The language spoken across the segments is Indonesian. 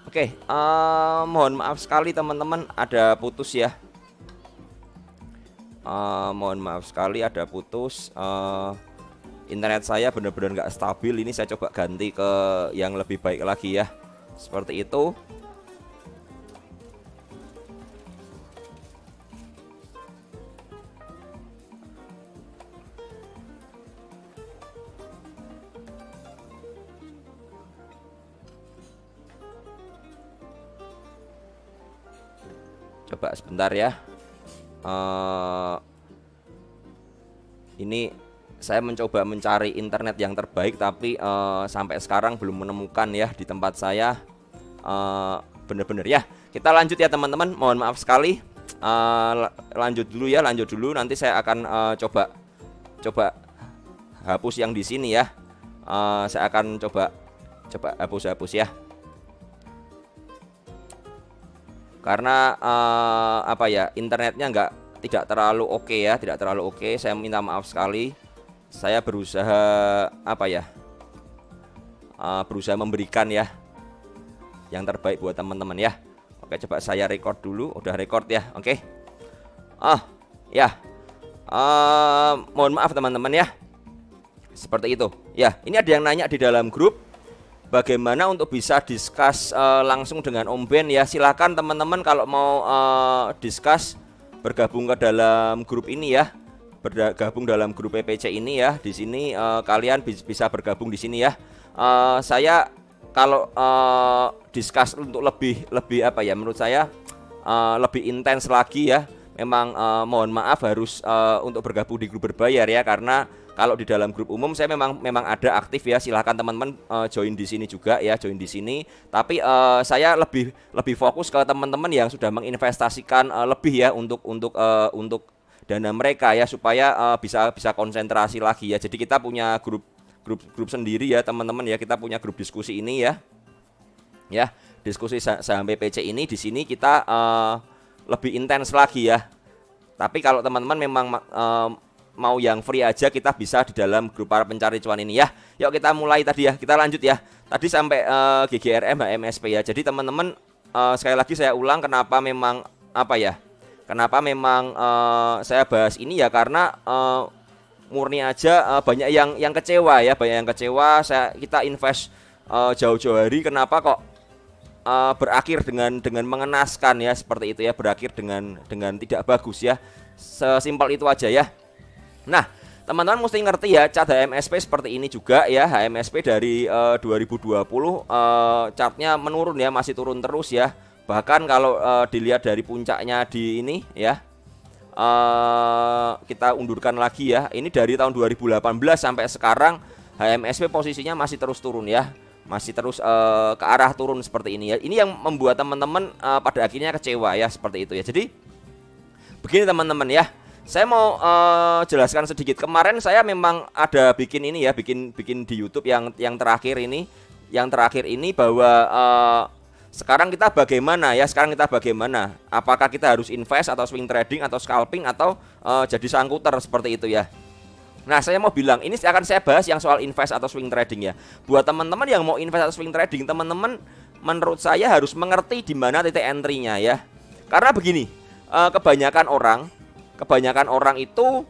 Oke, mohon maaf sekali teman-teman ada putus ya. Mohon maaf sekali ada putus. Internet saya benar-benar nggak stabil. Ini saya coba ganti ke yang lebih baik lagi ya. Seperti itu. Coba sebentar ya. Ini saya mencoba mencari internet yang terbaik, tapi sampai sekarang belum menemukan ya di tempat saya. Bener-bener ya. Kita lanjut ya teman-teman. Mohon maaf sekali. Lanjut dulu ya, lanjut dulu. Nanti saya akan coba hapus yang di sini ya. Saya akan coba hapus ya. Karena apa ya, internetnya tidak terlalu oke ya, tidak terlalu oke. Saya minta maaf sekali. Saya berusaha apa ya, berusaha memberikan ya yang terbaik buat teman-teman ya. Oke, coba saya record dulu. Udah record ya, oke. Ya, mohon maaf teman-teman ya. Seperti itu ya. Ini ada yang nanya di dalam grup, bagaimana untuk bisa discuss langsung dengan Om Ben ya. Silakan teman-teman kalau mau discuss, bergabung ke dalam grup ini ya. Bergabung dalam grup PPC ini ya. Di sini kalian bisa bergabung di sini ya. Saya kalau discuss untuk lebih apa ya, menurut saya lebih intens lagi ya. Memang mohon maaf harus untuk bergabung di grup berbayar ya, karena kalau di dalam grup umum saya memang ada aktif ya. Silahkan teman-teman join di sini juga ya, join di sini. Tapi saya lebih fokus ke teman-teman yang sudah menginvestasikan lebih ya untuk dana mereka ya, supaya bisa konsentrasi lagi ya. Jadi kita punya grup sendiri ya teman-teman ya. Kita punya grup diskusi ini ya. Ya, diskusi saham PPC ini, di sini kita lebih intens lagi ya. Tapi kalau teman-teman memang mau yang free aja, kita bisa di dalam grup para pencari cuan ini ya. Yuk kita mulai tadi ya, kita lanjut ya. Tadi sampai GGRM HMSP ya. Jadi teman-teman sekali lagi saya ulang, kenapa memang apa ya? Kenapa memang saya bahas ini ya, karena murni aja banyak yang kecewa ya, banyak yang kecewa. Kita invest jauh-jauh hari, kenapa kok berakhir dengan mengenaskan ya, seperti itu ya, berakhir dengan tidak bagus ya. Sesimpel itu aja ya. Nah, teman-teman mesti ngerti ya, chart HMSP seperti ini juga ya. HMSP dari 2020 chartnya menurun ya, masih turun terus ya. Bahkan kalau dilihat dari puncaknya di ini ya, kita undurkan lagi ya. Ini dari tahun 2018 sampai sekarang HMSP posisinya masih terus turun ya. Masih terus ke arah turun seperti ini ya. Ini yang membuat teman-teman pada akhirnya kecewa ya, seperti itu ya. Jadi begini teman-teman ya. Saya mau jelaskan sedikit. Kemarin saya memang ada bikin ini ya, bikin di YouTube yang terakhir ini. Yang terakhir ini bahwa sekarang kita bagaimana ya? Sekarang kita bagaimana? Apakah kita harus invest atau swing trading atau scalping atau jadi sangkuter seperti itu ya? Nah, saya mau bilang ini akan saya bahas yang soal invest atau swing trading ya. Buat teman-teman yang mau invest atau swing trading, teman-teman menurut saya harus mengerti di mana titik entry-nya ya. Karena begini, kebanyakan orang itu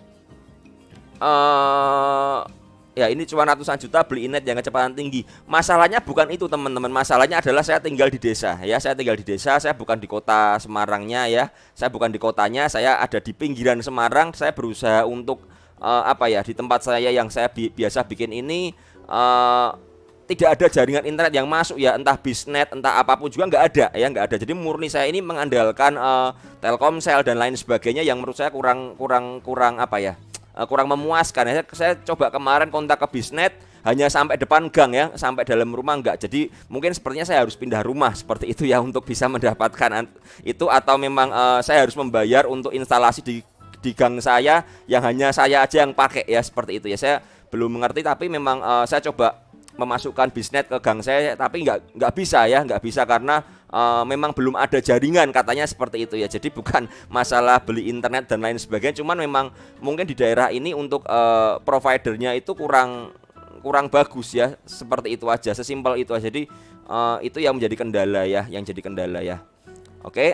ya ini cuma ratusan juta beli net yang kecepatan tinggi. Masalahnya bukan itu teman-teman. Masalahnya adalah saya tinggal di desa ya. Saya tinggal di desa, saya bukan di kota Semarangnya ya. Saya bukan di kotanya, saya ada di pinggiran Semarang. Saya berusaha untuk apa ya, di tempat saya yang saya biasa bikin ini tidak ada jaringan internet yang masuk ya, entah bisnet, entah apapun juga nggak ada ya, nggak ada. Jadi murni saya ini mengandalkan Telkomsel dan lain sebagainya yang menurut saya kurang apa ya, kurang memuaskan ya. Saya coba kemarin kontak ke bisnet hanya sampai depan gang ya, sampai dalam rumah enggak. Jadi mungkin sepertinya saya harus pindah rumah seperti itu ya untuk bisa mendapatkan itu, atau memang saya harus membayar untuk instalasi di gang saya yang hanya saya aja yang pakai ya, seperti itu ya. Saya belum mengerti, tapi memang saya coba memasukkan bisnet ke gang saya, tapi nggak bisa ya, nggak bisa karena memang belum ada jaringan katanya, seperti itu ya. Jadi bukan masalah beli internet dan lain sebagainya, cuman memang mungkin di daerah ini untuk providernya itu kurang bagus ya, seperti itu aja, sesimpel itu aja. Jadi Itu yang menjadi kendala ya, Oke,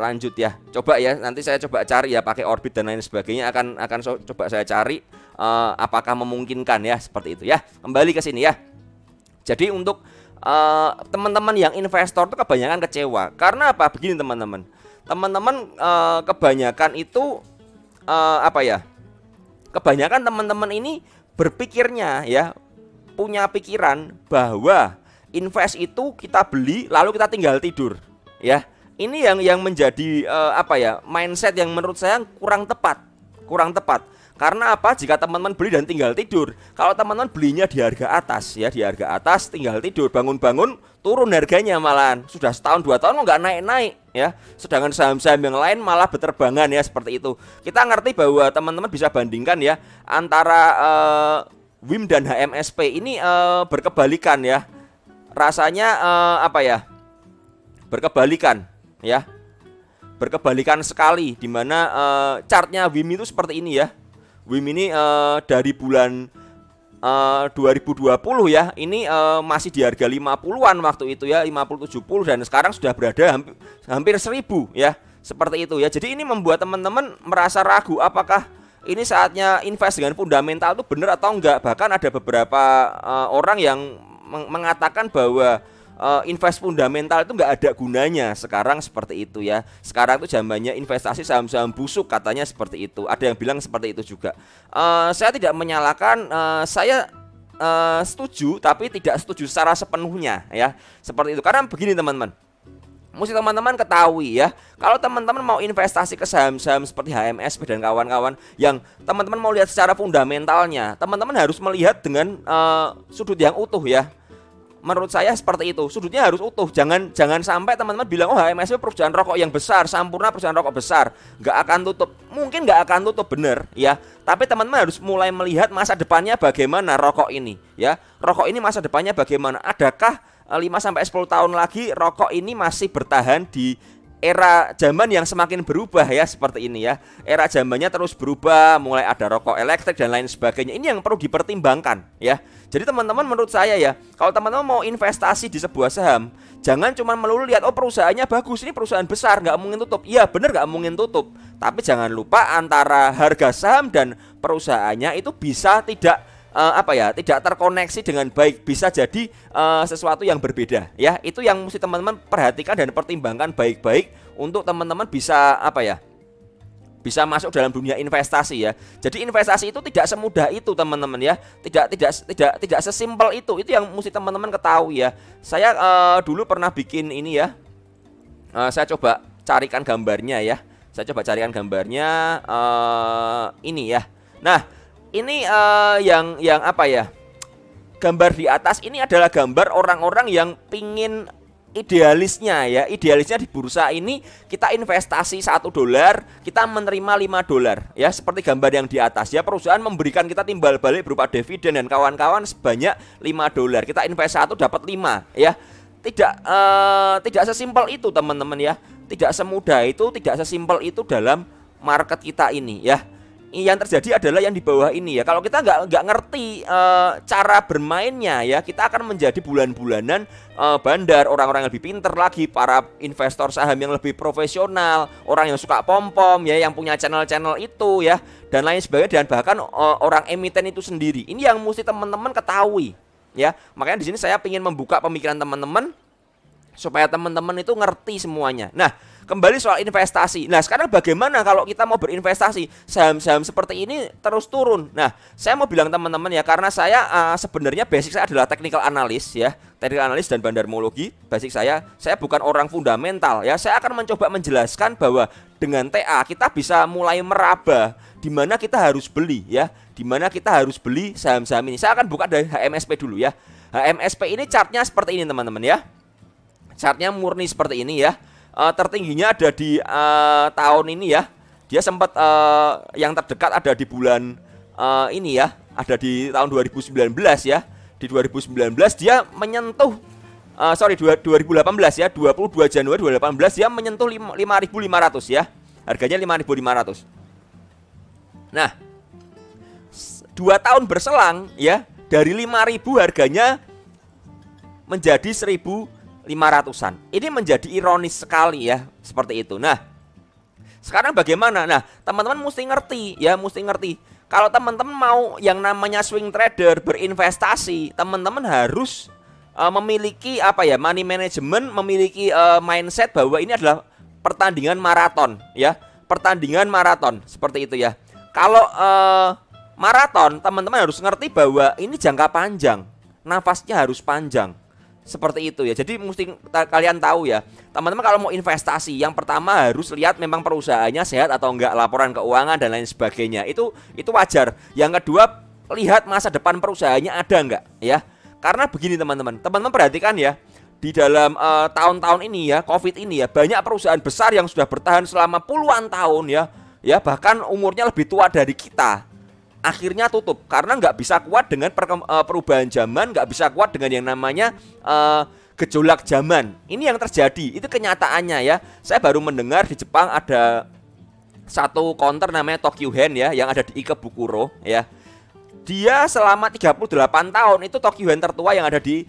lanjut ya. Coba ya, nanti saya coba cari ya pakai orbit dan lain sebagainya, akan coba saya cari apakah memungkinkan ya, seperti itu ya. Kembali ke sini ya. Jadi untuk teman-teman yang investor itu kebanyakan kecewa. Karena apa? Begini teman-teman. Kebanyakan itu kebanyakan teman-teman ini berpikirnya ya, punya pikiran bahwa invest itu kita beli lalu kita tinggal tidur ya. Ini yang menjadi mindset yang menurut saya kurang tepat. Karena apa? Jika teman-teman beli dan tinggal tidur, kalau teman-teman belinya di harga atas ya, tinggal tidur, bangun-bangun turun harganya, malahan sudah setahun 2 tahun nggak naik-naik ya. Sedangkan saham-saham yang lain malah berterbangan ya, seperti itu. Kita ngerti bahwa teman-teman bisa bandingkan ya antara WIM dan HMSP ini berkebalikan ya. Rasanya berkebalikan ya. Berkebalikan sekali, dimana chartnya WIM itu seperti ini ya. WIM ini dari bulan 2020 ya, ini masih di harga 50-an waktu itu ya, 50-70, dan sekarang sudah berada hampir 1000 ya, seperti itu ya. Jadi ini membuat teman-teman merasa ragu apakah ini saatnya invest dengan fundamental itu benar atau enggak. Bahkan ada beberapa orang yang mengatakan bahwa invest fundamental itu nggak ada gunanya sekarang, seperti itu ya. Sekarang itu zamannya investasi saham-saham busuk, katanya seperti itu. Ada yang bilang seperti itu juga. Saya tidak menyalahkan, saya setuju tapi tidak setuju secara sepenuhnya ya, seperti itu. Karena begini teman-teman, mesti teman-teman ketahui ya, kalau teman-teman mau investasi ke saham-saham seperti HMSP dan kawan-kawan yang teman-teman mau lihat secara fundamentalnya, teman-teman harus melihat dengan sudut yang utuh ya. Menurut saya seperti itu, sudutnya harus utuh. Jangan sampai teman-teman bilang, oh HMSP perusahaan rokok yang besar, Sampurna perusahaan rokok besar, nggak akan tutup. Mungkin nggak akan tutup, bener ya. Tapi teman-teman harus mulai melihat masa depannya bagaimana rokok ini ya. Rokok ini masa depannya bagaimana? Adakah 5-10 tahun lagi rokok ini masih bertahan di era zaman yang semakin berubah ya, seperti ini ya. Era zamannya terus berubah, mulai ada rokok elektrik dan lain sebagainya. Ini yang perlu dipertimbangkan ya. Jadi teman-teman, menurut saya ya, kalau teman-teman mau investasi di sebuah saham, jangan cuma melulu lihat, oh perusahaannya bagus, ini perusahaan besar, nggak mungkin tutup. Iya bener, nggak mungkin tutup. Tapi jangan lupa antara harga saham dan perusahaannya itu bisa tidak tidak terkoneksi dengan baik, bisa jadi sesuatu yang berbeda ya. Itu yang mesti teman-teman perhatikan dan pertimbangkan baik-baik untuk teman-teman bisa bisa masuk dalam dunia investasi ya. Jadi investasi itu tidak semudah itu teman-teman ya. Tidak sesimpel itu. Itu yang mesti teman-teman ketahui ya. Saya dulu pernah bikin ini ya. Saya coba carikan gambarnya ya. Ini ya. Nah, ini yang gambar di atas ini adalah gambar orang-orang yang pingin idealisnya ya. Idealisnya di bursa ini kita investasi $1, kita menerima $5 ya, seperti gambar yang di atas ya. Perusahaan memberikan kita timbal balik berupa dividen dan kawan-kawan sebanyak $5. Kita invest 1 dapat 5 ya. Tidak sesimpel itu teman-teman ya. Tidak semudah itu, tidak sesimpel itu dalam market kita ini ya. Yang terjadi adalah yang di bawah ini ya. Kalau kita nggak ngerti cara bermainnya ya, kita akan menjadi bulan-bulanan bandar. Orang-orang yang lebih pinter lagi, para investor saham yang lebih profesional, orang yang suka pom-pom ya, yang punya channel-channel itu ya, dan lain sebagainya, dan bahkan orang emiten itu sendiri. Ini yang mesti teman-teman ketahui ya. Makanya di sini saya ingin membuka pemikiran teman-teman supaya teman-teman itu ngerti semuanya. Nah, kembali soal investasi. Nah, sekarang bagaimana kalau kita mau berinvestasi? Saham-saham seperti ini terus turun. Nah, saya mau bilang teman-teman ya, karena saya sebenarnya basic saya adalah technical analyst ya, technical analyst dan bandarmologi. Basic saya bukan orang fundamental ya. Saya akan mencoba menjelaskan bahwa dengan TA kita bisa mulai meraba di mana kita harus beli ya, di mana kita harus beli saham-saham ini. Saya akan buka dari HMSP dulu ya. HMSP ini chartnya seperti ini teman-teman ya. Chartnya murni seperti ini ya. Tertingginya ada di tahun ini ya. Dia sempat yang terdekat ada di bulan ini ya, ada di tahun 2019 ya. Di 2019 dia menyentuh 2018 ya, 22 Januari 2018 dia menyentuh 5.500 ya. Harganya 5.500. Nah, 2 tahun berselang ya, dari 5.000 harganya menjadi 1.500-an. Ini menjadi ironis sekali ya, seperti itu. Nah, sekarang bagaimana? Nah, teman-teman mesti ngerti ya, mesti ngerti. Kalau teman-teman mau yang namanya swing trader berinvestasi, teman-teman harus memiliki apa ya, money management, memiliki mindset bahwa ini adalah pertandingan maraton ya, pertandingan maraton seperti itu ya. Kalau maraton, teman-teman harus ngerti bahwa ini jangka panjang, nafasnya harus panjang. Seperti itu ya. Jadi mesti kalian tahu ya, teman-teman kalau mau investasi, yang pertama harus lihat memang perusahaannya sehat atau enggak, laporan keuangan dan lain sebagainya. Itu wajar. Yang kedua, lihat masa depan perusahaannya ada enggak ya. Karena begini teman-teman, teman-teman perhatikan ya, di dalam tahun-tahun ini ya, Covid ini ya, banyak perusahaan besar yang sudah bertahan selama puluhan tahun ya, bahkan umurnya lebih tua dari kita, akhirnya tutup karena nggak bisa kuat dengan perubahan zaman, nggak bisa kuat dengan yang namanya gejolak zaman. Ini yang terjadi, itu kenyataannya ya. Saya baru mendengar di Jepang ada satu counter namanya Tokyo Hen ya, yang ada di Ikebukuro ya. Dia selama 38 tahun itu Tokyo Hen tertua yang ada di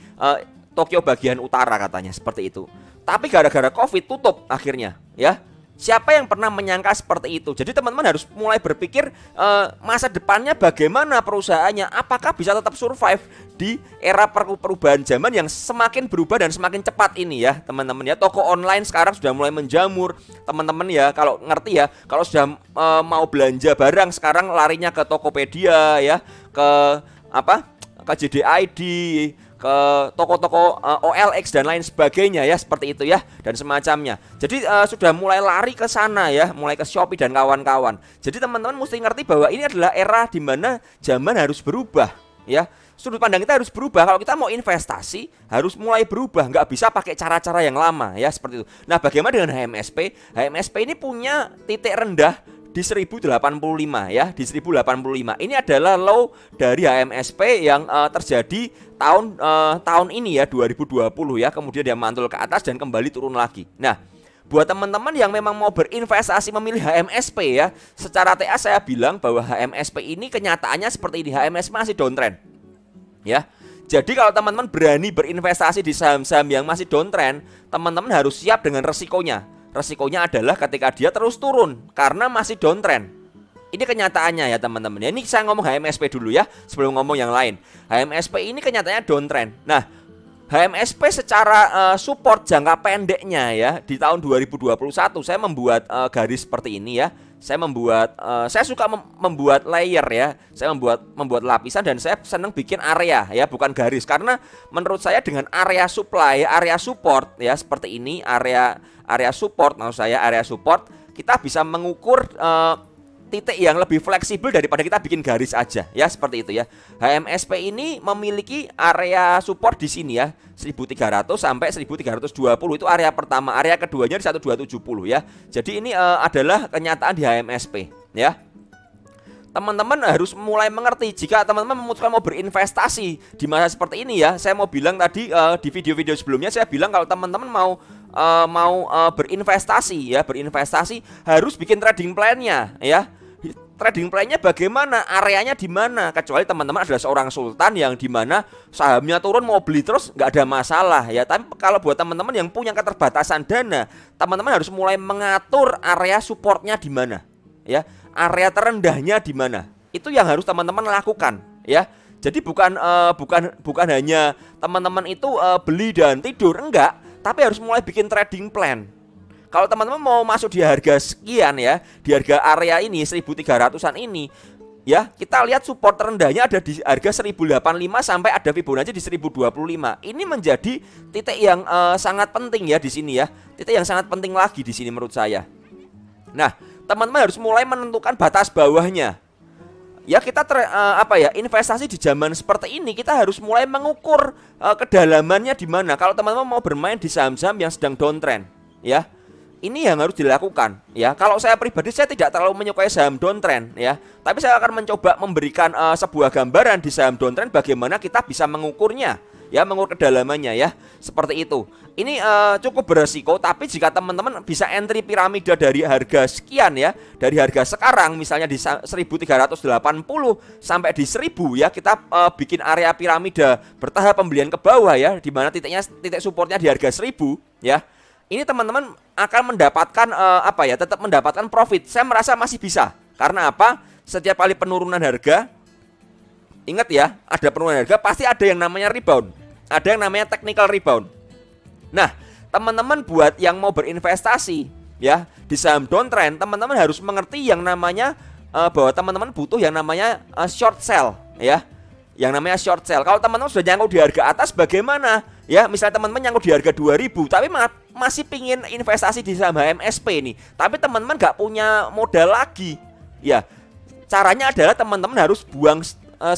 Tokyo bagian utara katanya, seperti itu. Tapi gara-gara Covid tutup akhirnya ya. Siapa yang pernah menyangka seperti itu? Jadi teman-teman harus mulai berpikir masa depannya bagaimana perusahaannya, apakah bisa tetap survive di era perubahan zaman yang semakin berubah dan semakin cepat ini ya teman-teman ya. Toko online sekarang sudah mulai menjamur teman-teman ya, kalau ngerti ya. Kalau sudah mau belanja barang sekarang larinya ke Tokopedia ya, ke ke JDID, ke toko-toko OLX dan lain sebagainya ya, seperti itu ya, dan semacamnya. Jadi sudah mulai lari ke sana ya, mulai ke Shopee dan kawan-kawan. Jadi teman-teman mesti ngerti bahwa ini adalah era di mana zaman harus berubah ya. Sudut pandang kita harus berubah. Kalau kita mau investasi harus mulai berubah, nggak bisa pakai cara-cara yang lama ya, seperti itu. Nah, bagaimana dengan HMSP? HMSP ini punya titik rendah di 1085 ya, di 1085. Ini adalah low dari HMSP yang terjadi tahun ini ya, 2020 ya. Kemudian dia mantul ke atas dan kembali turun lagi. Nah, buat teman-teman yang memang mau berinvestasi memilih HMSP ya, secara TA saya bilang bahwa HMSP ini kenyataannya seperti ini. HMSP masih downtrend ya. Jadi kalau teman-teman berani berinvestasi di saham-saham yang masih downtrend, teman-teman harus siap dengan resikonya. Resikonya adalah ketika dia terus turun karena masih downtrend. Ini kenyataannya ya teman-teman. Ya, ini saya ngomong HMSP dulu ya, sebelum ngomong yang lain. HMSP ini kenyataannya downtrend. Nah, HMSP secara support jangka pendeknya ya, di tahun 2021 saya membuat garis seperti ini ya. Saya suka membuat layer ya. Saya membuat lapisan dan saya senang bikin area ya, bukan garis, karena menurut saya dengan area supply, area support ya, seperti ini, area support, maksud saya area support, kita bisa mengukur titik yang lebih fleksibel daripada kita bikin garis aja ya, seperti itu ya. HMSP ini memiliki area support di sini ya, 1300 sampai 1320 itu area pertama, area keduanya di 1270 ya. Jadi ini adalah kenyataan di HMSP ya. Teman-teman harus mulai mengerti jika teman-teman memutuskan mau berinvestasi di masa seperti ini ya. Saya mau bilang tadi di video-video sebelumnya saya bilang kalau teman-teman mau berinvestasi ya, berinvestasi harus bikin trading plan-nya ya. Trading plan-nya bagaimana, areanya di mana, kecuali teman-teman adalah seorang sultan yang di mana sahamnya turun mau beli terus nggak ada masalah ya. Tapi kalau buat teman-teman yang punya keterbatasan dana, teman-teman harus mulai mengatur area supportnya di mana ya, area terendahnya di mana. Itu yang harus teman-teman lakukan ya. Jadi bukan hanya teman-teman itu beli dan tidur, enggak, tapi harus mulai bikin trading plan. Kalau teman-teman mau masuk di harga sekian ya, di harga area ini 1300-an ini ya, kita lihat support terendahnya ada di harga 1085 sampai ada Fibonacci di 1025. Ini menjadi titik yang sangat penting ya di sini ya. Titik yang sangat penting lagi di sini menurut saya. Nah, teman-teman harus mulai menentukan batas bawahnya. Ya, kita investasi di zaman seperti ini kita harus mulai mengukur kedalamannya di mana. Kalau teman-teman mau bermain di saham-saham yang sedang downtrend ya, ini yang harus dilakukan ya. Kalau saya pribadi saya tidak terlalu menyukai saham downtrend ya, tapi saya akan mencoba memberikan sebuah gambaran di saham downtrend bagaimana kita bisa mengukurnya ya, mengukur kedalamannya ya. Seperti itu. Ini cukup beresiko, tapi jika teman-teman bisa entry piramida dari harga sekian ya, dari harga sekarang misalnya di 1380 sampai di 1000 ya, kita bikin area piramida bertahap pembelian ke bawah ya, di mana titik supportnya di harga 1000 ya. Ini teman-teman akan mendapatkan apa ya, tetap mendapatkan profit. Saya merasa masih bisa. Karena apa? Setiap kali penurunan harga, ingat ya, ada penurunan harga pasti ada yang namanya rebound. Ada yang namanya technical rebound. Nah, teman-teman buat yang mau berinvestasi ya di saham downtrend, teman-teman harus mengerti yang namanya bahwa teman-teman butuh yang namanya short sell ya. Yang namanya short sell. Kalau teman-teman sudah nyangkut di harga atas bagaimana? Ya, misalnya teman-teman nyangkut di harga 2000 tapi masih pingin investasi di saham HMSP nih. Tapi teman-teman nggak punya modal lagi. Ya, caranya adalah teman-teman harus buang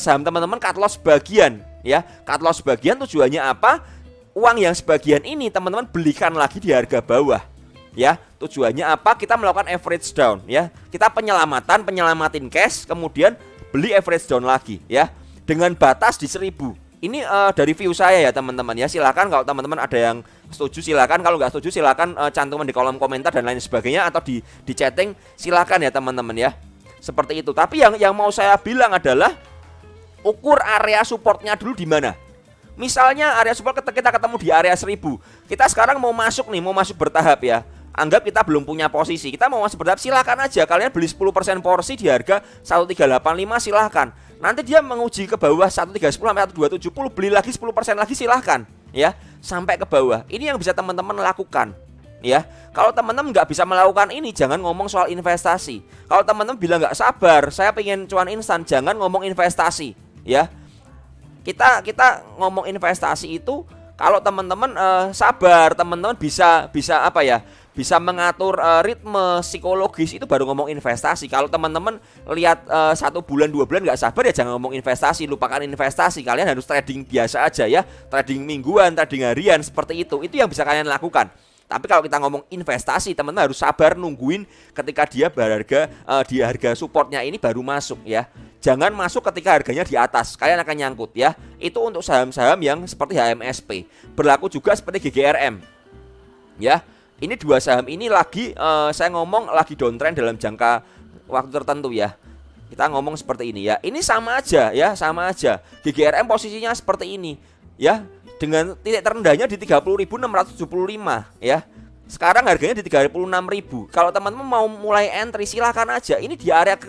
saham teman-teman cut loss sebagian ya. Cut loss sebagian tujuannya apa? Uang yang sebagian ini teman-teman belikan lagi di harga bawah ya. Tujuannya apa? Kita melakukan average down ya. Kita penyelamatin cash, kemudian beli average down lagi ya, dengan batas di 1000. Ini dari view saya ya teman-teman ya. Silakan kalau teman-teman ada yang setuju silakan, kalau nggak setuju silakan cantuman di kolom komentar dan lain sebagainya, atau di chatting silakan ya teman-teman ya. Seperti itu. Tapi yang mau saya bilang adalah ukur area supportnya dulu di mana. Misalnya area support kita ketemu di area 1000. Kita sekarang mau masuk bertahap ya. Anggap kita belum punya posisi, kita mau masuk bertahap, silakan aja. Kalian beli 10% porsi di harga 1385 silahkan. Nanti dia menguji ke bawah 1310 sampai 1270, beli lagi 10% lagi silahkan ya, sampai ke bawah. Ini yang bisa teman-teman lakukan ya. Kalau teman-teman nggak bisa melakukan ini, jangan ngomong soal investasi. Kalau teman-teman bilang nggak sabar, saya pengen cuan instan, jangan ngomong investasi ya. Kita ngomong investasi itu kalau teman-teman sabar, teman-teman bisa apa ya, bisa mengatur ritme psikologis, itu baru ngomong investasi. Kalau teman-teman lihat 1 bulan 2 bulan nggak sabar ya jangan ngomong investasi, lupakan investasi. Kalian harus trading biasa aja ya, trading mingguan, trading harian, seperti itu yang bisa kalian lakukan. Tapi kalau kita ngomong investasi, teman-teman harus sabar nungguin ketika dia berharga di harga supportnya ini baru masuk ya. Jangan masuk ketika harganya di atas, kalian akan nyangkut ya. Itu untuk saham-saham yang seperti HMSP. Berlaku juga seperti GGRM ya. Ini dua saham ini lagi saya ngomong lagi downtrend dalam jangka waktu tertentu ya. Kita ngomong seperti ini ya. Ini sama aja ya, sama aja. GGRM posisinya seperti ini ya, dengan titik terendahnya di 30.675 ya. Sekarang harganya di 36.000. Kalau teman-teman mau mulai entry silakan aja. Ini di area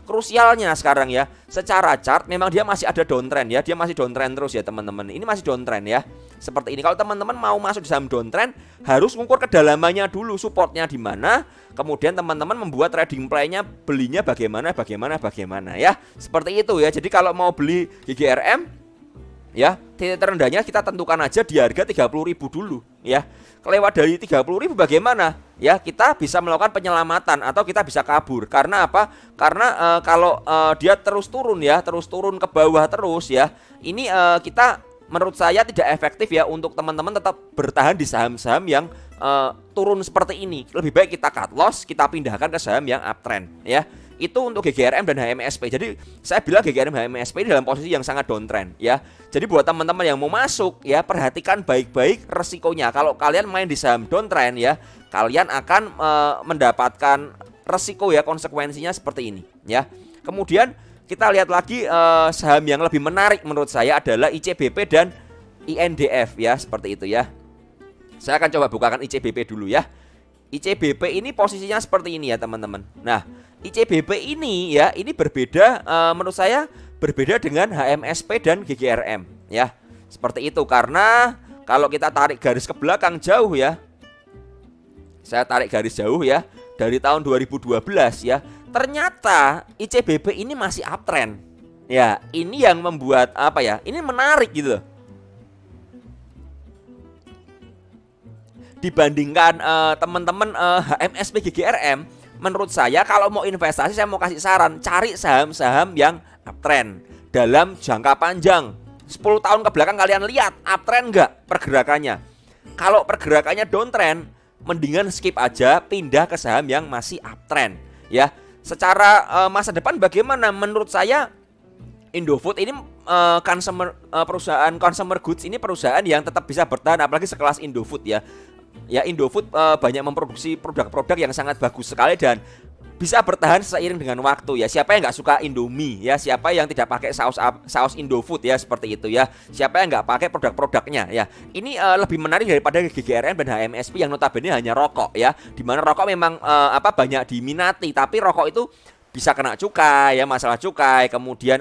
krusialnya sekarang ya. Secara chart memang dia masih ada downtrend ya. Dia masih downtrend terus ya teman-teman. Ini masih downtrend ya. Seperti ini. Kalau teman-teman mau masuk di saham downtrend, harus mengukur kedalamannya dulu, supportnya di mana. Kemudian teman-teman membuat trading play-nya, belinya bagaimana ya. Seperti itu ya. Jadi kalau mau beli GGRM ya, titik terendahnya kita tentukan aja di harga 30.000 dulu ya. Kelewat dari 30.000 bagaimana? Ya, kita bisa melakukan penyelamatan atau kita bisa kabur. Karena apa? Karena kalau dia terus turun ya, terus turun ke bawah terus ya. Ini kita menurut saya tidak efektif ya untuk teman-teman tetap bertahan di saham-saham yang turun seperti ini. Lebih baik kita cut loss, kita pindahkan ke saham yang uptrend ya. Itu untuk GGRM dan HMSP. Jadi saya bilang GGRM HMSP ini dalam posisi yang sangat downtrend ya. Jadi buat teman-teman yang mau masuk ya, perhatikan baik-baik resikonya. Kalau kalian main di saham downtrend ya, kalian akan mendapatkan resiko ya, konsekuensinya seperti ini ya. Kemudian kita lihat lagi saham yang lebih menarik menurut saya adalah ICBP dan INDF ya, seperti itu ya. Saya akan coba bukakan ICBP dulu ya. ICBP ini posisinya seperti ini ya teman-teman. Nah, ICBP ini ya, ini berbeda menurut saya berbeda dengan HMSP dan GGRM ya. Seperti itu, karena kalau kita tarik garis ke belakang jauh ya. Saya tarik garis jauh ya dari tahun 2012 ya. Ternyata ICBP ini masih uptrend. Ya, ini yang membuat apa ya? Ini menarik gitu loh. Dibandingkan teman-teman HMSP GGRM, menurut saya kalau mau investasi, saya mau kasih saran, cari saham-saham yang uptrend dalam jangka panjang. 10 tahun ke belakang kalian lihat uptrend nggak pergerakannya. Kalau pergerakannya downtrend, mendingan skip aja, pindah ke saham yang masih uptrend ya. Secara masa depan bagaimana? Menurut saya Indofood ini perusahaan consumer goods ini perusahaan yang tetap bisa bertahan apalagi sekelas Indofood ya. Ya Indofood banyak memproduksi produk-produk yang sangat bagus sekali dan bisa bertahan seiring dengan waktu ya. Siapa yang nggak suka Indomie ya, siapa yang tidak pakai saus Indofood ya seperti itu ya. Siapa yang nggak pakai produk-produknya ya. Ini lebih menarik daripada GGRN dan HMSP yang notabene hanya rokok ya. Dimana rokok memang banyak diminati, tapi rokok itu bisa kena cukai ya, masalah cukai. Kemudian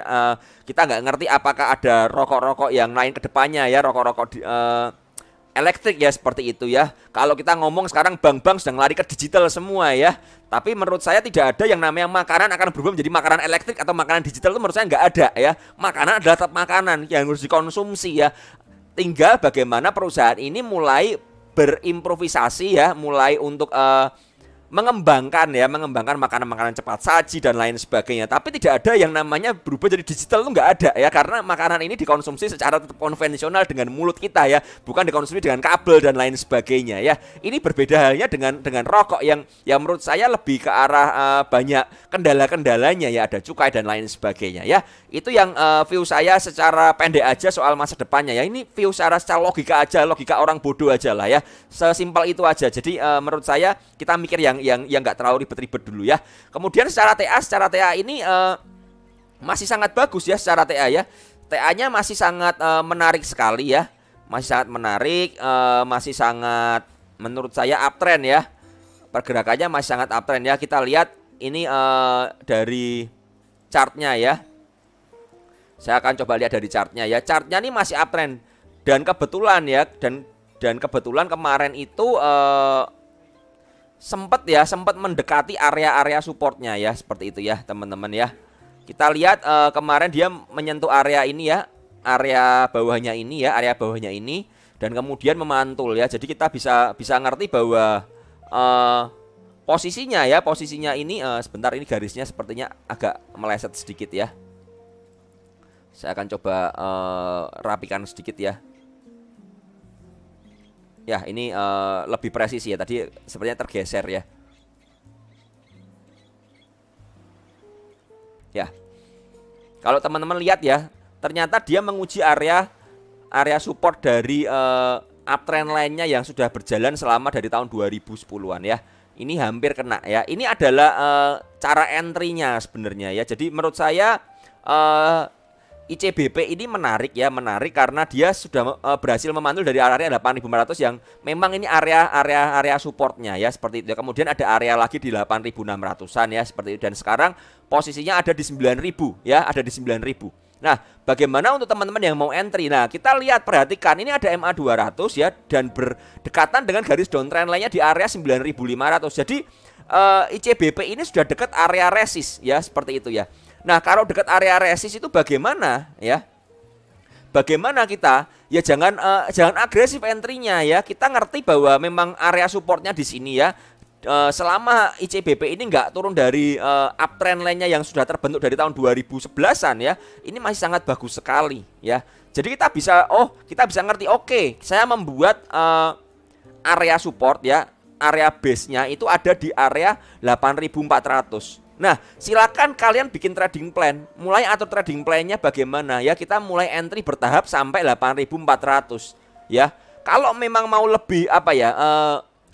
kita nggak ngerti apakah ada rokok-rokok yang lain ke depannya ya, rokok-rokok elektrik ya seperti itu ya. Kalau kita ngomong sekarang bank-bank sedang lari ke digital semua ya. Tapi menurut saya tidak ada yang namanya makanan akan berubah menjadi makanan elektrik atau makanan digital, itu menurut saya nggak ada ya. Makanan adalah tetap makanan yang harus dikonsumsi ya. Tinggal bagaimana perusahaan ini mulai berimprovisasi ya, mulai untuk mengembangkan makanan-makanan cepat saji dan lain sebagainya. Tapi tidak ada yang namanya berubah jadi digital, itu nggak ada ya, karena makanan ini dikonsumsi secara tetap konvensional dengan mulut kita ya, bukan dikonsumsi dengan kabel dan lain sebagainya ya. Ini berbeda halnya dengan rokok yang menurut saya lebih ke arah banyak kendala-kendalanya ya, ada cukai dan lain sebagainya ya. Itu yang view saya secara pendek aja soal masa depannya ya. Ini view secara logika aja, logika orang bodoh aja lah ya. Sesimpel itu aja. Jadi menurut saya kita mikir yang nggak terlalu ribet-ribet dulu ya. Kemudian secara TA ini masih sangat bagus ya secara TA ya. TA-nya masih sangat menarik sekali ya. Masih sangat menarik, masih sangat menurut saya uptrend ya. Pergerakannya masih sangat uptrend ya. Kita lihat ini dari chartnya ya. Saya akan coba lihat dari chartnya ya. Chartnya ini masih uptrend dan kebetulan ya, dan kebetulan kemarin itu sempat mendekati area-area supportnya ya, seperti itu ya teman-teman ya. Kita lihat kemarin dia menyentuh area ini ya, area bawahnya ini dan kemudian memantul ya. Jadi kita bisa ngerti bahwa posisinya ini sebentar, ini garisnya sepertinya agak meleset sedikit ya. Saya akan coba rapikan sedikit ya. Ya ini lebih presisi ya, tadi sepertinya tergeser ya. Ya, kalau teman-teman lihat ya, ternyata dia menguji area support dari uptrend lainnya yang sudah berjalan selama dari tahun 2010-an ya. Ini hampir kena ya. Ini adalah cara entry-nya sebenarnya ya. Jadi menurut saya ICBP ini menarik karena dia sudah berhasil memantul dari area 8.400 yang memang ini area supportnya ya, seperti itu. Kemudian ada area lagi di 8.600-an ya, seperti itu. Dan sekarang posisinya ada di 9.000 ya, ada di 9.000. Nah, bagaimana untuk teman-teman yang mau entry? Nah, kita lihat, perhatikan, ini ada MA 200 ya, dan berdekatan dengan garis downtrend lainnya di area 9.500. Jadi ICBP ini sudah dekat area resist ya, seperti itu ya. Nah, kalau dekat area resist itu bagaimana ya? Bagaimana kita? Ya jangan agresif entry-nya ya. Kita ngerti bahwa memang area supportnya di sini ya. Selama ICBP ini nggak turun dari uptrend lainnya yang sudah terbentuk dari tahun 2011-an ya, ini masih sangat bagus sekali ya. Jadi kita bisa ngerti, oke, saya membuat area support ya, area base-nya itu ada di area 8.400. Nah, silakan kalian bikin trading plan. Mulai atur trading plan-nya bagaimana ya. Kita mulai entry bertahap sampai 8.400 ya. Kalau memang mau lebih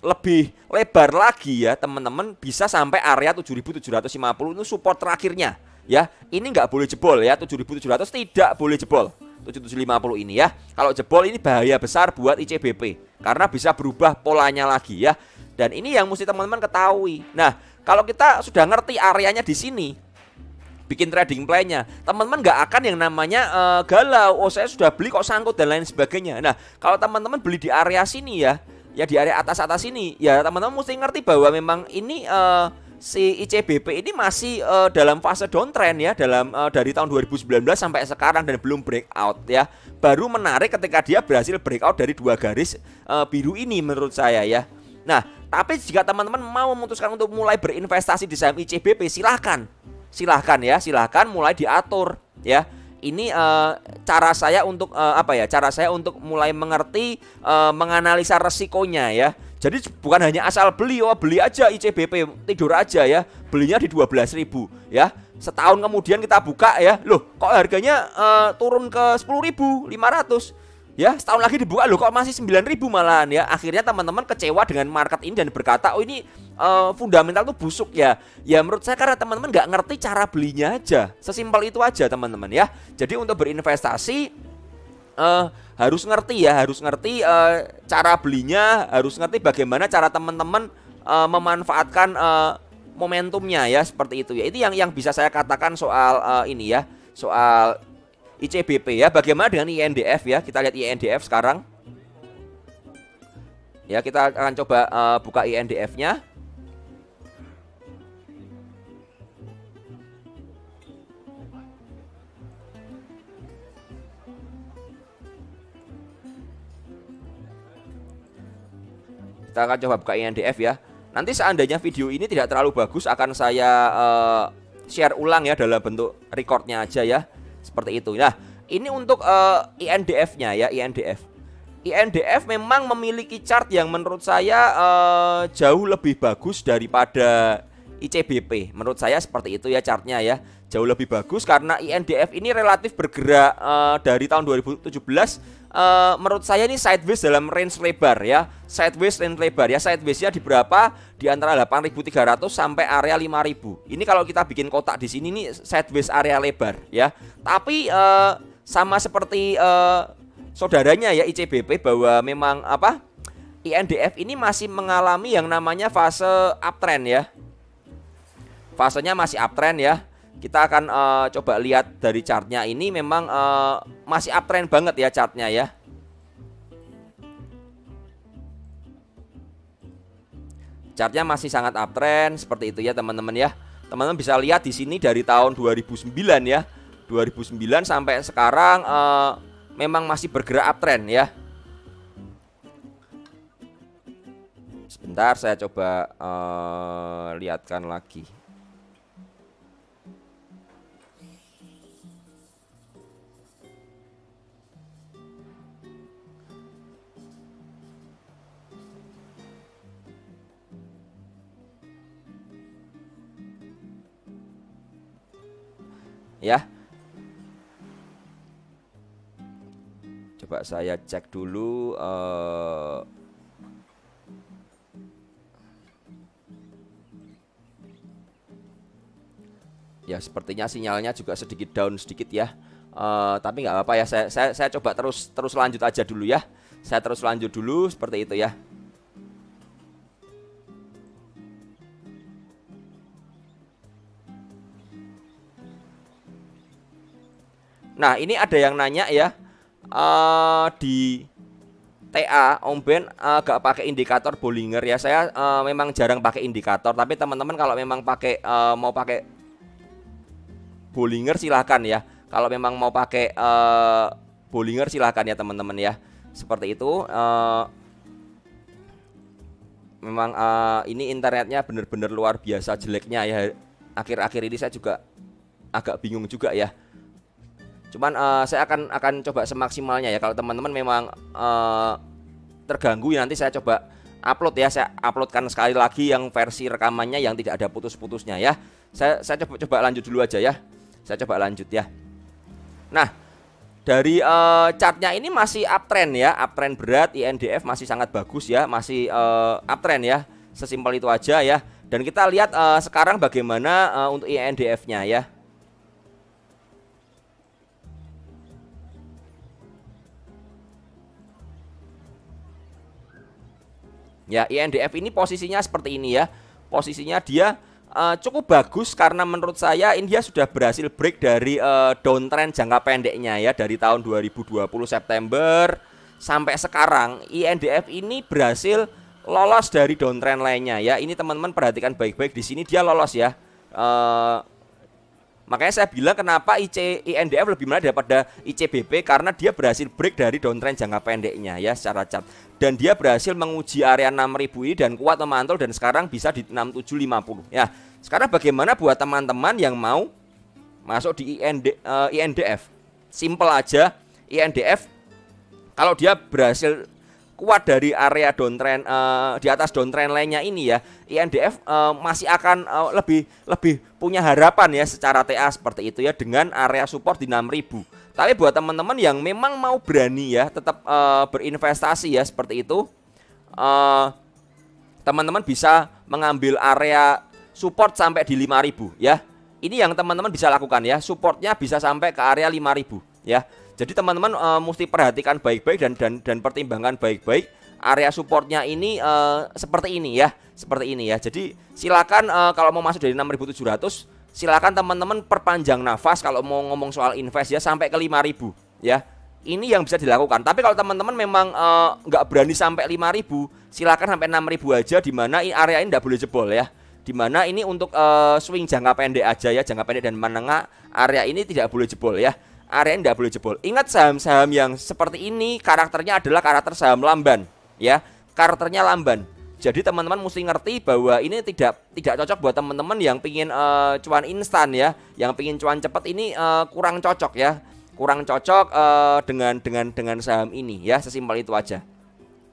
lebih lebar lagi ya, teman-teman bisa sampai area 7.750 itu support terakhirnya ya. Ini nggak boleh jebol ya, 7.700 tidak boleh jebol. 7.750 ini ya. Kalau jebol ini bahaya besar buat ICBP karena bisa berubah polanya lagi ya. Dan ini yang mesti teman-teman ketahui. Nah, kalau kita sudah ngerti areanya di sini, bikin trading plan-nya, teman-teman nggak akan yang namanya galau. Oh, saya sudah beli kok sangkut dan lain sebagainya. Nah, kalau teman-teman beli di area sini ya di area atas ini, ya teman-teman mesti ngerti bahwa memang ini si ICBP ini masih dalam fase downtrend ya, dari tahun 2019 sampai sekarang dan belum breakout ya. Baru menarik ketika dia berhasil breakout dari dua garis biru ini menurut saya ya. Nah, tapi jika teman-teman mau memutuskan untuk mulai berinvestasi di saham ICBP, silahkan mulai diatur ya. Ini cara saya untuk apa ya? Cara saya untuk mulai mengerti menganalisa resikonya ya. Jadi bukan hanya asal beli, oh beli aja ICBP, tidur aja ya. Belinya di 12.000 ya. Setahun kemudian kita buka ya. Loh, kok harganya turun ke 10.500. Ya, setahun lagi dibuka loh kok masih 9.000 malahan ya. Akhirnya teman-teman kecewa dengan market ini dan berkata, "Oh ini fundamental tuh busuk ya." Ya menurut saya karena teman-teman nggak ngerti cara belinya aja. Sesimpel itu aja teman-teman ya. Jadi untuk berinvestasi harus ngerti ya, harus ngerti cara belinya, harus ngerti bagaimana cara teman-teman memanfaatkan momentumnya ya, seperti itu ya. Itu yang bisa saya katakan soal ini ya, soal ICBP ya. Bagaimana dengan INDF ya? Kita lihat INDF sekarang. Ya, kita akan coba buka INDF-nya. Kita akan coba buka INDF ya. Nanti seandainya video ini tidak terlalu bagus, akan saya share ulang ya dalam bentuk recordnya aja ya. Seperti itu. Nah, ini untuk INDF-nya ya, INDF. INDF memang memiliki chart yang menurut saya jauh lebih bagus daripada ICBP. Menurut saya seperti itu ya chartnya ya. Jauh lebih bagus karena INDF ini relatif bergerak dari tahun 2017. Menurut saya ini sideways dalam range lebar ya. Sideways range lebar ya. Sideways-nya di berapa? Di antara 8.300 sampai area 5.000. Ini kalau kita bikin kotak di sini nih sideways area lebar ya. Tapi sama seperti saudaranya ya ICBP bahwa memang apa? INDF ini masih mengalami yang namanya fase uptrend ya. Fasenya masih uptrend ya. Kita akan coba lihat dari chartnya ini memang masih uptrend banget ya chartnya ya. Chartnya masih sangat uptrend seperti itu ya teman-teman ya. Teman-teman bisa lihat di sini dari tahun 2009 ya. 2009 sampai sekarang memang masih bergerak uptrend ya. Sebentar saya coba lihatkan lagi. Ya, coba saya cek dulu ya, sepertinya sinyalnya juga sedikit down sedikit ya. Tapi nggak apa-apa ya, saya coba terus lanjut aja dulu ya. Saya terus lanjut dulu seperti itu ya. Nah, ini ada yang nanya ya, di TA Om Ben gak pakai indikator Bollinger ya. Saya memang jarang pakai indikator, tapi teman-teman kalau memang pakai mau pakai Bollinger silahkan ya. Kalau memang mau pakai Bollinger silahkan ya teman-teman ya. Seperti itu. Memang ini internetnya bener-bener luar biasa jeleknya ya. Akhir-akhir ini saya juga agak bingung juga ya. Cuman saya akan coba semaksimalnya ya. Kalau teman-teman memang terganggu ya, nanti saya coba upload ya. Saya uploadkan sekali lagi yang versi rekamannya yang tidak ada putus-putusnya ya. Saya coba lanjut dulu aja ya. Saya coba lanjut ya. Nah, dari chartnya ini masih uptrend ya. Uptrend berat, INDF masih sangat bagus ya. Masih uptrend ya. Sesimpel itu aja ya. Dan kita lihat sekarang bagaimana untuk INDF-nya ya. Ya, INDF ini posisinya seperti ini ya. Posisinya dia cukup bagus karena menurut saya ini dia sudah berhasil break dari downtrend jangka pendeknya ya. Dari tahun 2020 September sampai sekarang INDF ini berhasil lolos dari downtrend lainnya ya. Ini teman-teman perhatikan baik-baik, di sini dia lolos ya. Makanya saya bilang kenapa INDF lebih menarik daripada ICBP, karena dia berhasil break dari downtrend jangka pendeknya ya secara chart. Dan dia berhasil menguji area 6.000 ini dan kuat memantul dan sekarang bisa di 6750 ya. Sekarang bagaimana buat teman-teman yang mau masuk di INDF? Simple aja, INDF kalau dia berhasil kuat dari area downtrend di atas downtrend lainnya ini ya, INDF masih akan lebih punya harapan ya secara TA seperti itu ya, dengan area support di 6.000. Tapi buat teman-teman yang memang mau berani ya tetap berinvestasi ya seperti itu, teman-teman bisa mengambil area support sampai di 5.000 ya. Ini yang teman-teman bisa lakukan ya, supportnya bisa sampai ke area 5.000 ya. Jadi teman-teman mesti perhatikan baik-baik dan pertimbangkan baik-baik area supportnya ini seperti ini ya, seperti ini ya. Jadi silakan kalau mau masuk dari 6.700, silakan teman-teman perpanjang nafas kalau mau ngomong soal invest ya sampai ke 5.000 ya. Ini yang bisa dilakukan. Tapi kalau teman-teman memang nggak berani sampai 5.000, silakan sampai 6.000 aja, di mana area ini nggak boleh jebol ya. Dimana ini untuk swing jangka pendek aja ya, jangka pendek dan menengah, area ini tidak boleh jebol ya. Area ini tidak boleh jebol. Ingat, saham-saham yang seperti ini karakternya adalah karakter saham lamban ya, karakternya lamban. Jadi teman-teman mesti ngerti bahwa ini tidak cocok buat teman-teman yang pingin cuan instan ya, yang pingin cuan cepat. Ini kurang cocok ya, kurang cocok dengan saham ini ya, sesimpel itu aja.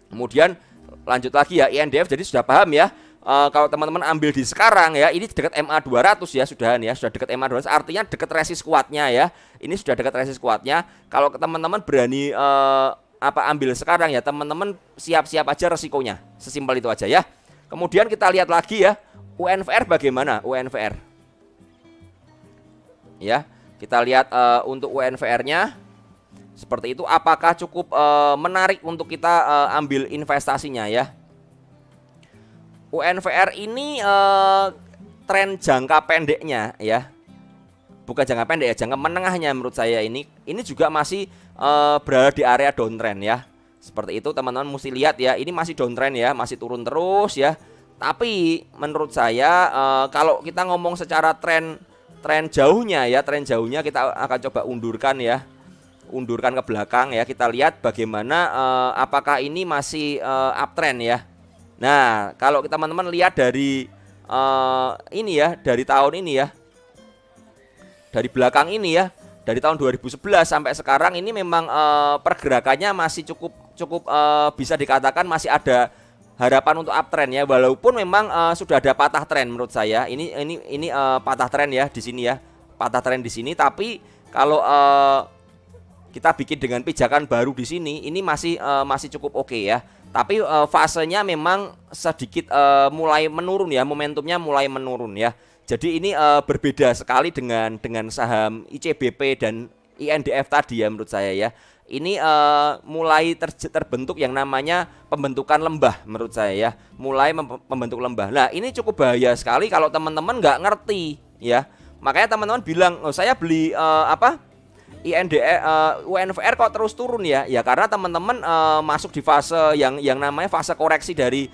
Kemudian lanjut lagi ya, INDF jadi sudah paham ya. Kalau teman-teman ambil di sekarang ya, ini dekat MA 200 ya, sudah dekat MA 200, artinya dekat resist kuatnya ya. Ini sudah dekat resist kuatnya. Kalau teman-teman berani ambil sekarang ya, teman-teman siap-siap aja resikonya. Sesimpel itu aja ya. Kemudian kita lihat lagi ya, UNVR bagaimana? UNVR. Ya, kita lihat untuk UNVR-nya seperti itu, apakah cukup menarik untuk kita ambil investasinya ya. UNVR ini tren jangka pendeknya ya, bukan jangka pendek ya, jangka menengahnya menurut saya ini juga masih berada di area downtrend ya. Seperti itu teman-teman mesti lihat ya, ini masih downtrend ya, masih turun terus ya. Tapi menurut saya kalau kita ngomong secara tren jauhnya ya, tren jauhnya kita akan coba undurkan ke belakang ya. Kita lihat bagaimana apakah ini masih uptrend ya. Nah, kalau teman-teman lihat dari ini ya, dari tahun ini ya, dari belakang ini ya, dari tahun 2011 sampai sekarang ini memang pergerakannya masih cukup bisa dikatakan masih ada harapan untuk uptrend ya, walaupun memang sudah ada patah tren menurut saya. Ini patah tren ya di sini ya, patah tren di sini. Tapi kalau kita bikin dengan pijakan baru di sini, ini masih cukup oke ya. Tapi fasenya memang sedikit mulai menurun ya, momentumnya mulai menurun ya. Jadi ini berbeda sekali dengan saham ICBP dan INDF tadi ya menurut saya ya. Ini mulai terbentuk yang namanya pembentukan lembah menurut saya ya. Mulai membentuk lembah. Nah, ini cukup bahaya sekali kalau teman-teman nggak ngerti ya. Makanya teman-teman bilang, "Oh, saya beli UNVR kok terus turun ya?" Ya karena teman-teman masuk di fase yang namanya fase koreksi dari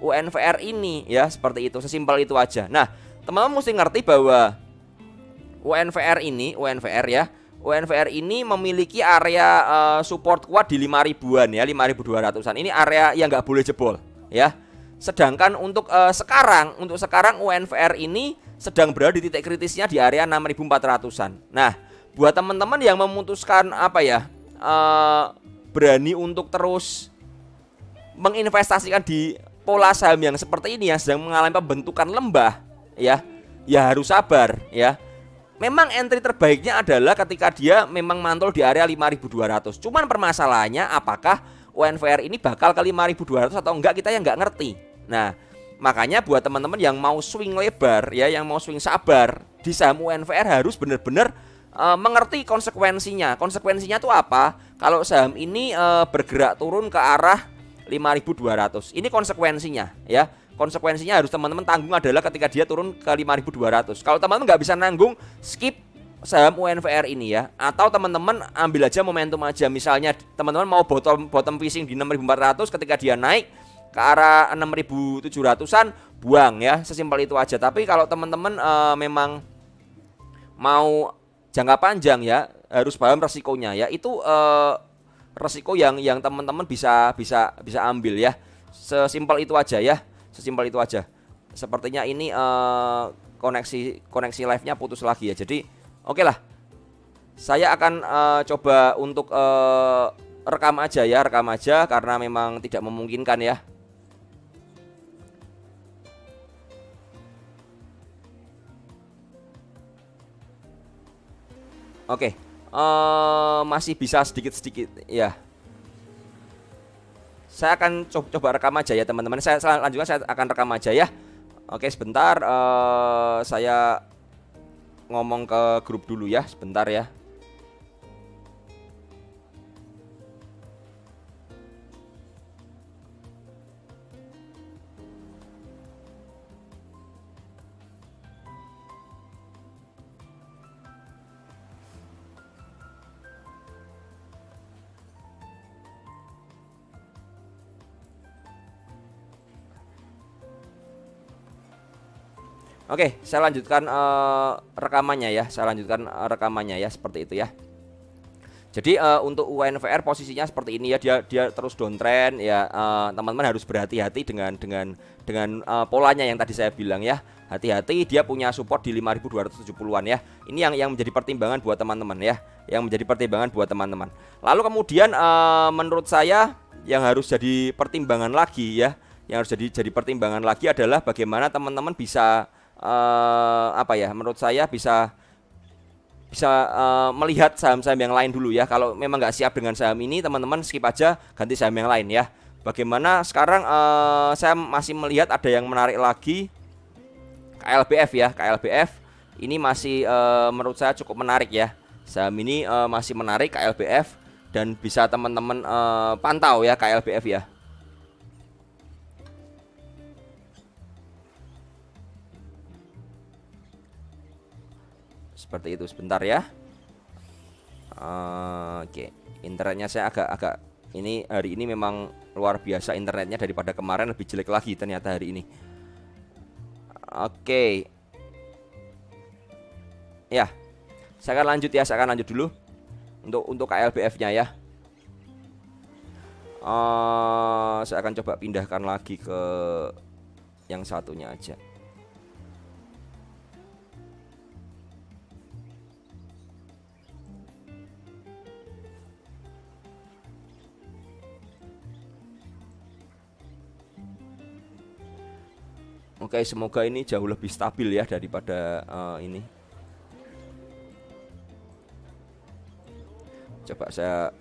UNVR ini ya, seperti itu, sesimpel itu aja. Nah, teman-teman mesti ngerti bahwa UNVR ini memiliki area support kuat di 5.000-an ya, 5.200-an. Ini area yang nggak boleh jebol ya. Sedangkan untuk sekarang UNVR ini sedang berada di titik kritisnya di area 6.400-an. Nah, buat teman-teman yang memutuskan berani untuk terus menginvestasikan di pola saham yang seperti ini yang sedang mengalami pembentukan lembah ya harus sabar ya. Memang entry terbaiknya adalah ketika dia memang mantul di area 5.200. Cuman permasalahannya apakah UNVR ini bakal ke 5.200 atau enggak, kita yang nggak ngerti. Nah, makanya buat teman-teman yang mau swing lebar ya, yang mau swing sabar di saham UNVR harus benar-benar mengerti konsekuensinya. Konsekuensinya itu apa? Kalau saham ini bergerak turun ke arah 5.200, ini konsekuensinya ya. Konsekuensinya harus teman-teman tanggung adalah ketika dia turun ke 5.200. Kalau teman-teman nggak bisa nanggung, skip saham UNVR ini ya. Atau teman-teman ambil aja momentum aja. Misalnya teman-teman mau bottom fishing di 6.400, ketika dia naik ke arah 6.700-an, buang ya. Sesimpel itu aja. Tapi kalau teman-teman memang mau jangka panjang ya, harus paham resikonya ya. Itu resiko yang teman-teman bisa ambil ya. Sesimpel itu aja ya. Sesimpel itu aja. Sepertinya ini koneksi live-nya putus lagi ya. Jadi oke lah. Saya akan coba untuk rekam aja ya, rekam aja karena memang tidak memungkinkan ya. Oke, masih bisa sedikit-sedikit ya. Saya akan coba rekam aja ya teman-teman. Saya lanjutkan, saya akan rekam aja ya. Oke, sebentar, saya ngomong ke grup dulu ya, sebentar ya. Oke, saya lanjutkan rekamannya ya. Saya lanjutkan rekamannya ya, seperti itu ya. Jadi untuk UNVR posisinya seperti ini ya, dia terus downtrend ya. Teman-teman harus berhati-hati dengan polanya yang tadi saya bilang ya. Hati-hati, dia punya support di 5.270-an ya. Ini yang menjadi pertimbangan buat teman-teman ya. Yang menjadi pertimbangan buat teman-teman. Lalu kemudian menurut saya yang harus jadi pertimbangan lagi ya. Yang harus jadi pertimbangan lagi adalah bagaimana teman-teman bisa apa ya, menurut saya bisa melihat saham-saham yang lain dulu ya. Kalau memang nggak siap dengan saham ini, teman-teman skip aja, ganti saham yang lain ya. Bagaimana sekarang saya masih melihat ada yang menarik lagi, KLBF ya. KLBF ini masih menurut saya cukup menarik ya. Saham ini masih menarik, KLBF, dan bisa teman-teman pantau ya KLBF ya. Seperti itu, sebentar ya. Oke, internetnya saya agak ini hari ini memang luar biasa internetnya, daripada kemarin lebih jelek lagi ternyata hari ini. Oke. Ya. Saya akan lanjut ya, saya akan lanjut dulu untuk KLBF-nya ya. Saya akan coba pindahkan lagi ke yang satunya aja. Oke, semoga ini jauh lebih stabil ya daripada ini. Coba saya